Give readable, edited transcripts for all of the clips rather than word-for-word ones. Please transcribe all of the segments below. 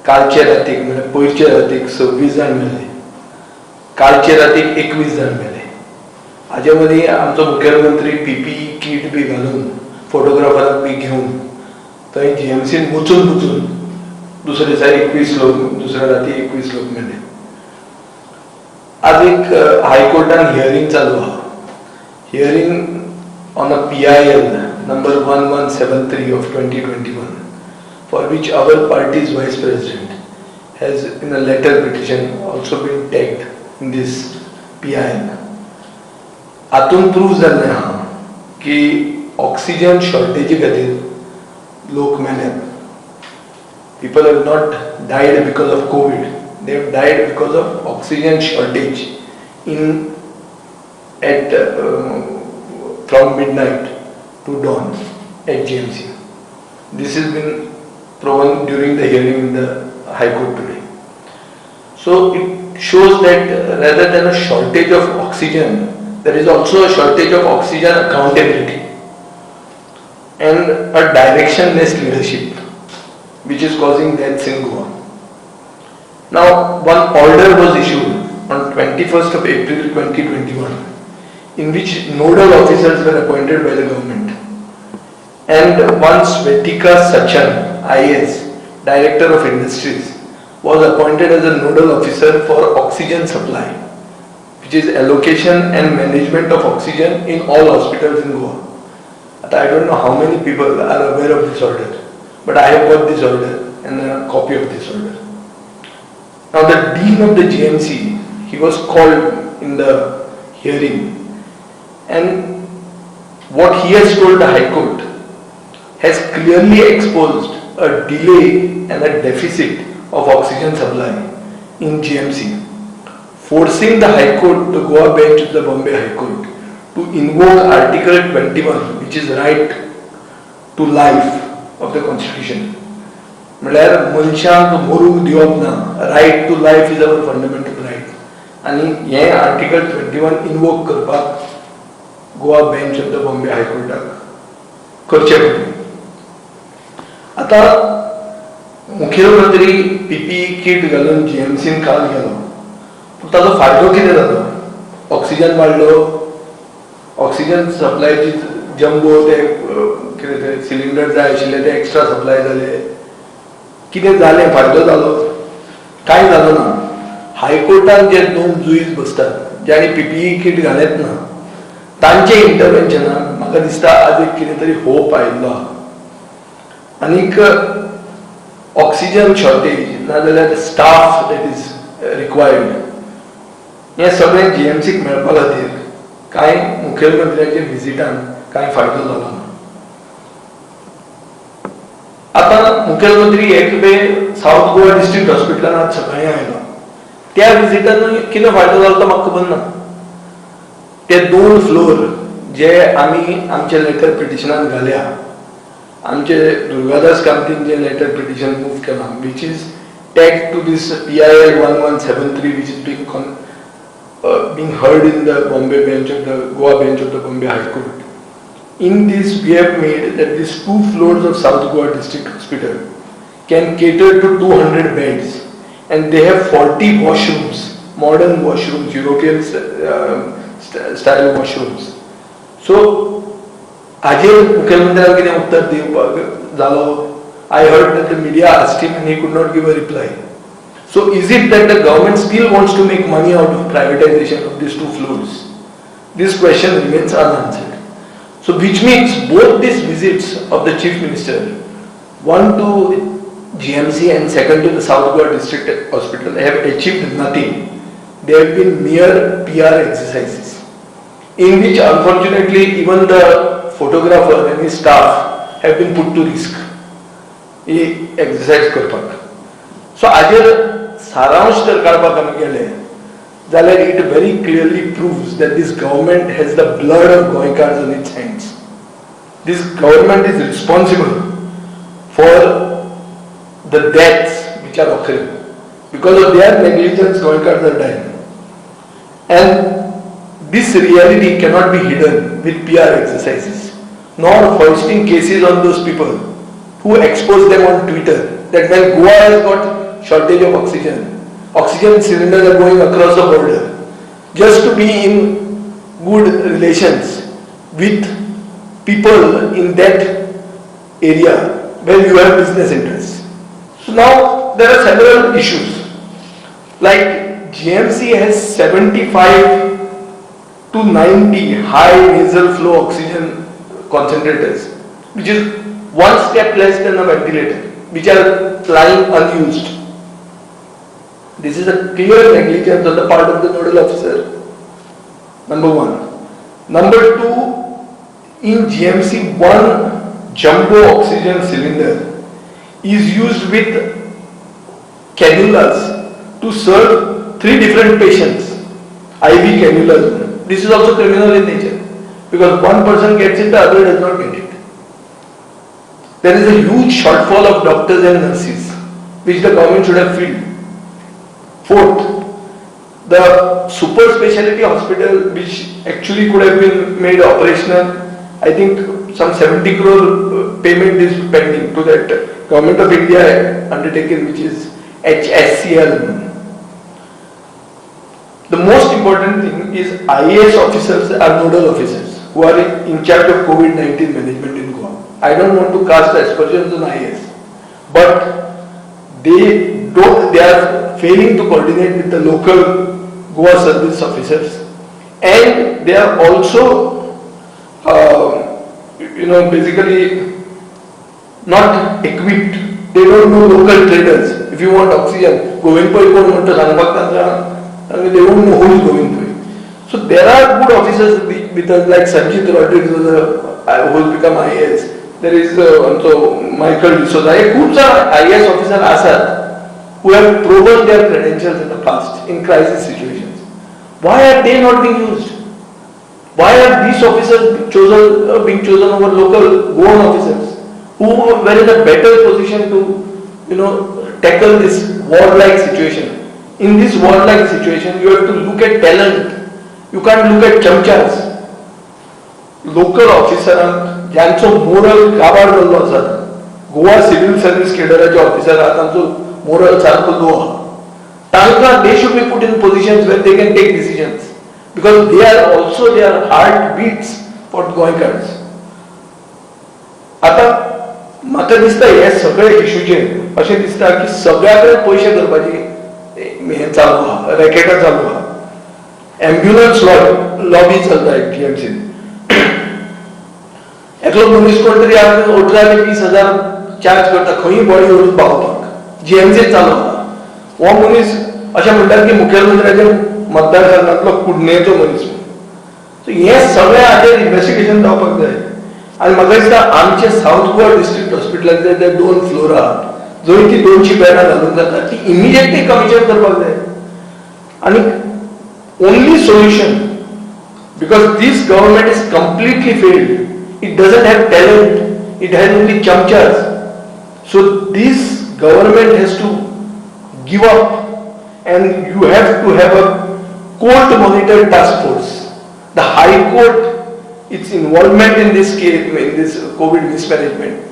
कालचे रातीक म्हणजे पयरचे रातीक 26 जाण मेले, कालचे रातीक 21 जाण मेले. हाजे मदीं आमचो मुखेलमंत्री PPE किट बी घालून फोटोग्राफराक बी घेवन थंय GMCन वचून दुसरे दिसा 21 लोक, दुसऱ्या राती 21 लोक मेले. आज एक हायकोर्टान हियरींग चालू आहा. Hearing on a PIL number 1173 of 2021, for which our party's vice president has in a letter petition also been tagged in this PIL. हातून प्रूव जाल्लें आहा की ऑक्सिजन शॉर्टेजी खातीर लोक मेल्यात. People have not died because of COVID. They have died because of oxygen shortage from midnight to dawn at GMC. This has been proven during the hearing in the High Court today. So it shows that rather than a shortage of oxygen, there is also a shortage of oxygen accountability and a directionless leadership, which is causing deaths in Goa. Now, one order was issued on 21st of April 2021, in which nodal officers were appointed by the government. And one Svetika Sachan, IAS, Director of Industries, was appointed as a nodal officer for oxygen supply, which is allocation and management of oxygen in all hospitals in Goa. I don't know how many people are aware of this order, but I have got this order and a copy of this order. Now the Dean of the GMC, he was called in the hearing, and what he has told the High Court has clearly exposed a delay and a deficit of oxygen supply in GMC, forcing the High Court, the Goa bench of the Bombay High Court, to invoke Article 21, which is right to life of the Constitution. म्हळ्यार मनशांक मरूंक दिवप ना, right to life is our fundamental right, आनी हें article 21 invoke करपाक Goa bench of the Bombay हायकोर्टाक करचें पडलें. आतां मुखेलमंत्री PPE किट घालून GMCन काल गेलो, पूण ताचो फायदो कितें जालो? ऑक्सिजन वाडलो, ऑक्सिजन सप्लायची जम्बो ते कितें ते सिलिंडर जाय आशिल्ले ते एक्स्ट्रा सप्लाय जाले. कितें जालें? फायदो जालो? कांय जालो ना. हायकोर्टान जे 2 जुईज बसतात ज्यांनी PPE किट घालेत ना, तांचे इंटरव्हेन्शनान म्हाका दिसता आज एक कितें तरी होप आयिल्लो आहा. आनीक ऑक्सिजन शॉर्टेज नाजाल्यार स्टाफ दॅट इज रिक्वायर्ड, हें सगळें GMCक मेळपा खातीर कांय मुखेलमंत्र्याच्या विजिटान कांय फायदो जालो ना. आतां मुखेलमंत्री एक साउथ गोवा डिस्ट्रिक्ट हॉस्पिटलान आज सकाळीं आयलो. त्या विजिटान कितें फायदो जालो तो म्हाका खबर ना. ते 2 फ्लोर जे आमी आमच्या लेटर पिटिशनान घाल्या, आमचे दुर्गादास कामतीन जे लेटर पिटिशन मूव केलां, which is tagged to this PIL 1173, which is being heard in the Bombay bench of the Goa bench of the Bombay High Court. In this, we have made that these 2 floors of South Goa District Hospital can cater to 200 beds, and they have 40 washrooms, modern washrooms, European style washrooms. So, हाजेर मुखेलमंत्र्याक कितें उत्तर दिवपाक जालो? I heard that the media asked him and he could not give a reply. So is it that the government still wants to make money out of privatization of these 2 floors? This question remains unanswered. So which means both these visits of the Chief Minister, one to GMC and second to the South Goa District Hospital, have achieved nothing. They have been mere PR exercises, in which unfortunately even the photographer and his staff have been put to risk. He exercise करपाक. So हाजेर सारांश जर काडपाक आमी गेले जाल्यार it very clearly proves that this government has the blood of Goinkars on its hands. This government is responsible for the deaths which are occurring. Because of their negligence, Goinkars are dying. And this reality cannot be hidden with PR exercises, nor hoisting cases on those people who expose them on Twitter, that when Goa has got shortage of oxygen. Oxygen cylinders are going across the border just to be in good relations with people in that area where you have business interests. So now there are several issues. Like GMC has 75 to 90 high nasal flow oxygen concentrators, which is one step less than a ventilator, which are lying unused. This is a clear negligence on the part of the nodal officer. Number one. Number two, in GMC, one jumbo oxygen cylinder is used with cannulas to serve 3 different patients. IV cannulas. This is also criminal in nature because one person gets it, the other does not get it. There is a huge shortfall of doctors and nurses, which the government should have filled. Fourth, the super specialty hospital, which actually could have been made operational, I think some 70 crore payment is pending to that Government of India undertaken, which is HSCL. The most important thing is IAS officers are nodal officers who are in charge of COVID-19 management in Goa. I don't want to cast aspersions on IAS, but they are failing to coordinate with the local Goa service officers, and they are also basically not equipped. They don't know local traders. If you want oxygen, going for they don't know who is going for it. So there are good officers with us, like Sanjit Rodriguez, who has become IAS. There is also Michael D'Souza. Good IAS officers are who have proven their credentials in the past in crisis situations. Why are they not being used? Why are these officers being chosen over local Goan officers who were in a better position to tackle this war-like situation? In this war-like situation, you have to look at talent. You can't look at chamchas. Local officers, ज्यांचो moral काबार जाल्लो आसा, Goa civil service केडराचे officer आहात, तांचो moral सारको लो आहा. तांकां they should be put in positions where they can take decisions because they are also their heart beats for गोंयकार्स. आता म्हाका दिसता हे सगळे इश्यूचेर अशें दिसता की सगळ्याकडे पयशे करपाची हे चालू आहा, रॅकेटां चालू आहा. एम्ब्युलन्स लॉबी चलता GMC. एकलो मनीस कोण तरी 18 ते 20,000 चार्ज करता खंय बॉडी व्हरून पावपाक. GMC चालू आहा. हो मनीस अशें म्हणटात की मुखेलमंत्र्याच्या मतदारसंघातलो कुडणेचो मनीस. सो हे सगळे हाचेर इन्व्हेस्टिगेशन जावपाक जाय. आनी म्हाका दिसता आमचे साऊथ गोवा डिस्ट्रिक्ट हॉस्पिटलांतले जे 2 फ्लोर आहात, जंय ती 200 बेडां घालूंक जाता, ती इमिजिएटली कमिशन करपाक जाय. आनी only solution, because this government is completely failed. It doesn't have talent. It has only chamchas. So this government has to give up, and you have to have a court monitored task force. The High Court, its involvement in this case, in this COVID mismanagement,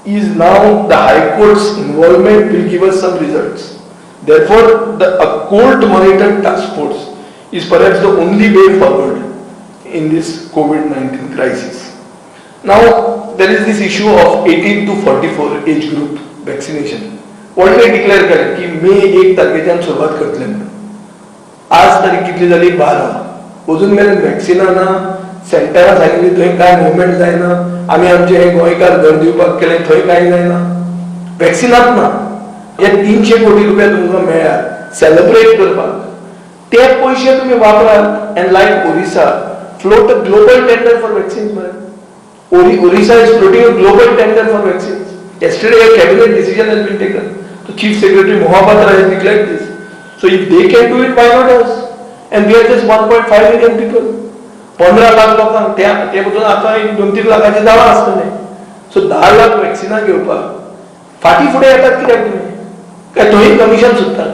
is now the High Court's involvement will give us some results. Therefore, a court monitored task force is perhaps the only way forward in this COVID-19 crisis. Now, there is this issue of 18 to 44 age group vaccination. Already declare केलें की मे 1 तारखेच्यान सुरवात करतले म्हणून. आज तारीख कितली जाली 12. अजून मेरेन वॅक्सिना ना. सेंटरां सांगिल्ली थंय कांय मुवमेंट जायना. आमी आमचे हे गोंयकार घर दिवपाक केले, थंय कांय जायना. वॅक्सिनाच ना. हे 300 कोटी रुपया तुमकां मेळ्ळ्यात सेलिब्रेट करपाक. ते पयशे तुम्ही वापरात and like Orissa float a global tender for vaccines. Orissa is floating a global tender for vaccines. Yesterday a cabinet decision has been taken. The Chief Secretary Mohapatra has declared this. So if they can do it, why not us? And we are just 1.5 million people. 15 lakh लोकांक ते बसून आता 2-3 लाखाचे जाळा आसतले. सो 10 लाख वॅक्सिना घेवपाक फाटी फुडें येतात कित्याक तुमी? काय थंय कमिशन सुट्टात?